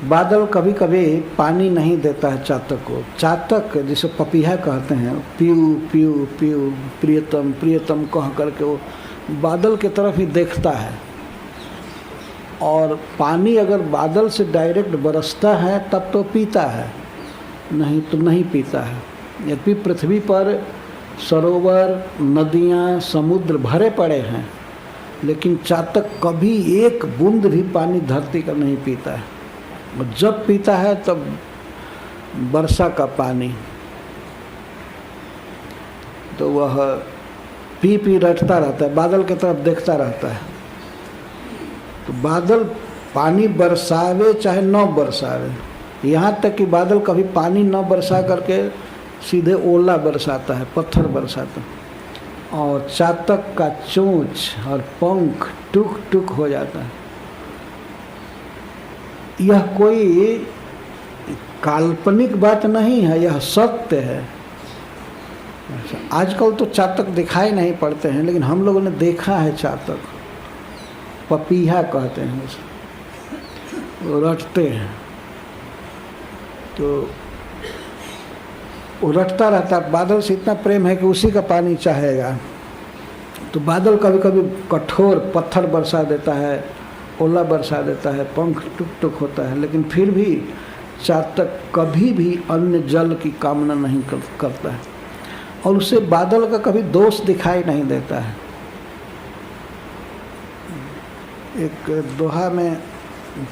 बादल कभी कभी पानी नहीं देता है चातक को। चातक जिसे पपीहा कहते हैं, पीऊ पीऊ पीऊ प्रियतम प्रियतम कह करके वो बादल की तरफ ही देखता है। और पानी अगर बादल से डायरेक्ट बरसता है तब तो पीता है, नहीं तो नहीं पीता है। यद्यपि पृथ्वी पर सरोवर, नदियाँ, समुद्र भरे पड़े हैं, लेकिन चातक कभी एक बूंद भी पानी धरती का नहीं पीता है। और जब पीता है तब वर्षा का पानी, तो वह पी पी रटता रहता है, बादल की तरफ देखता रहता है। तो बादल पानी बरसावे चाहे न बरसावे, यहाँ तक कि बादल कभी पानी न बरसा करके सीधे ओला बरसाता है, पत्थर बरसाता है। और चातक का चोंच और पंख टुक टुक हो जाता है। यह कोई काल्पनिक बात नहीं है, यह सत्य है। आजकल तो चातक दिखाई नहीं पड़ते हैं, लेकिन हम लोगों ने देखा है चातक, पपीहा कहते हैं उसे, वो रटते हैं। तो वो रटता रहता है, बादल से इतना प्रेम है कि उसी का पानी चाहेगा। तो बादल कभी कभी कठोर पत्थर बरसा देता है, ओला बरसा देता है, पंख टुक टुक होता है, लेकिन फिर भी चातक कभी भी अन्य जल की कामना नहीं करता है। और उसे बादल का कभी दोष दिखाई नहीं देता है। एक दोहा में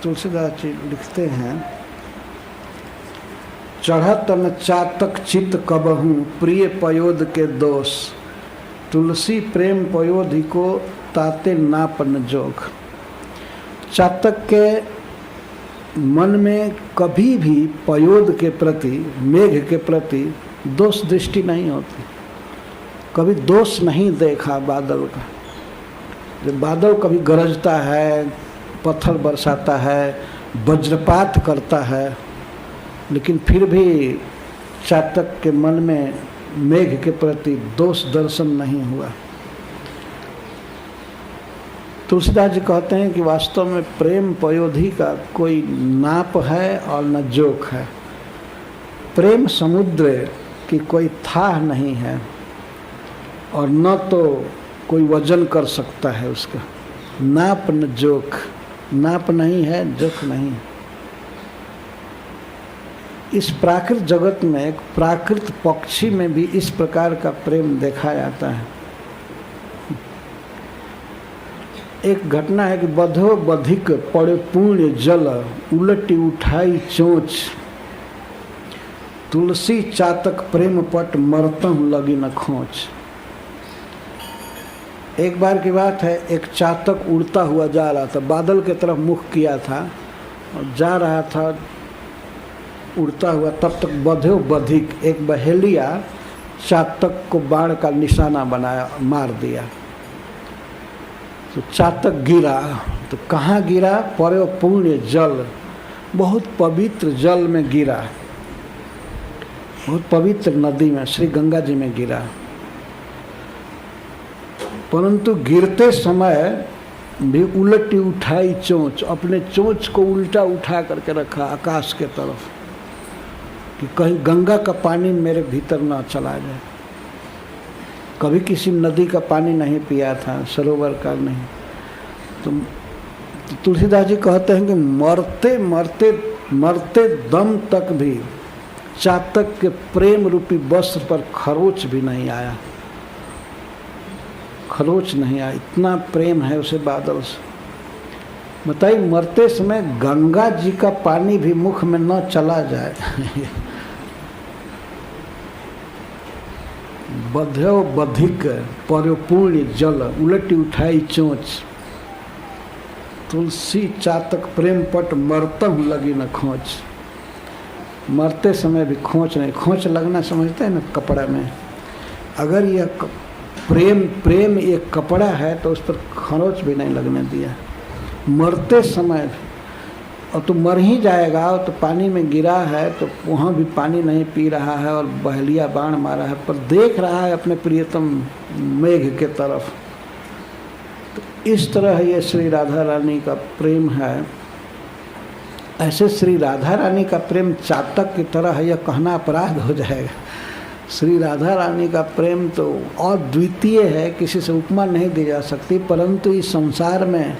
तुलसीदास जी लिखते हैं, चढ़त न चातक चित कबहू प्रिय पयोध के दोष, तुलसी प्रेम पयोधि को ताते नाप न जोग। चातक के मन में कभी भी पयोध के प्रति, मेघ के प्रति दोष दृष्टि नहीं होती। कभी दोष नहीं देखा बादल का। जब बादल कभी गरजता है, पत्थर बरसाता है, वज्रपात करता है, लेकिन फिर भी चातक के मन में मेघ के प्रति दोष दर्शन नहीं हुआ। तुलसीदास जी कहते हैं कि वास्तव में प्रेम पयोधि का कोई नाप है और न जोक है। प्रेम समुद्र की कोई थाह नहीं है, और न तो कोई वजन कर सकता है उसका। नाप न जोक, नाप नहीं है, जोक नहीं। इस प्राकृत जगत में, एक प्राकृत पक्षी में भी इस प्रकार का प्रेम देखा जाता है। एक घटना है कि बधो बधिक पड़े पूर्ण जल, उलटी उठाई चोंच, तुलसी चातक प्रेम पट मरतम लगी न खोच। एक बार की बात है, एक चातक उड़ता हुआ जा रहा था, बादल की तरफ मुख किया था और जा रहा था उड़ता हुआ। तब तक बधो बधिक, एक बहेलिया चातक को बाण का निशाना बनाया, मार दिया। तो चातक गिरा। तो कहाँ गिरा? परे पुण्य जल, बहुत पवित्र जल में गिरा, बहुत पवित्र नदी में, श्री गंगा जी में गिरा। परंतु गिरते समय भी उलटी उठाई चोंच, अपने चोंच को उल्टा उठा करके रखा आकाश के तरफ, कि कहीं गंगा का पानी मेरे भीतर ना चला जाए। कभी किसी नदी का पानी नहीं पिया था, सरोवर का नहीं। तो तुलसीदास जी कहते हैं कि मरते मरते मरते दम तक भी चातक के प्रेम रूपी वस्त्र पर खरोच भी नहीं आया, खरोच नहीं आया। इतना प्रेम है उसे बादल से। बताइए, मरते समय गंगा जी का पानी भी मुख में न चला जाए। बध्यो बधिक पर्योपूर्ण जल, उलटी उठाई चोंच, तुलसी चातक प्रेम पट मरतम लगी न खोच। मरते समय भी खोच नहीं, खोच लगना समझते हैं ना कपड़ा में। अगर यह प्रेम एक कपड़ा है तो उस पर खरोच भी नहीं लगने दिया। मरते समय और तो मर ही जाएगा, और तो पानी में गिरा है तो वहाँ भी पानी नहीं पी रहा है और बहलिया बाण मारा है, पर देख रहा है अपने प्रियतम मेघ के तरफ। तो इस तरह ये श्री राधा रानी का प्रेम है। ऐसे श्री राधा रानी का प्रेम चातक की तरह है, यह कहना अपराध हो जाएगा। श्री राधा रानी का प्रेम तो और द्वितीय है, किसी से उपमा नहीं दी जा सकती, परंतु इस संसार में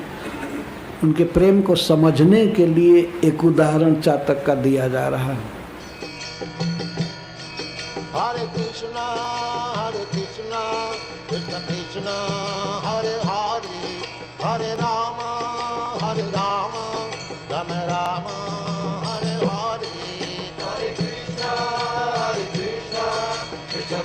उनके प्रेम को समझने के लिए एक उदाहरण चातक का दिया जा रहा है। हरे कृष्णा कृष्ण कृष्ण हरे हरे, हरे राम राम राम हरे हरे, हरे कृष्ण कृष्ण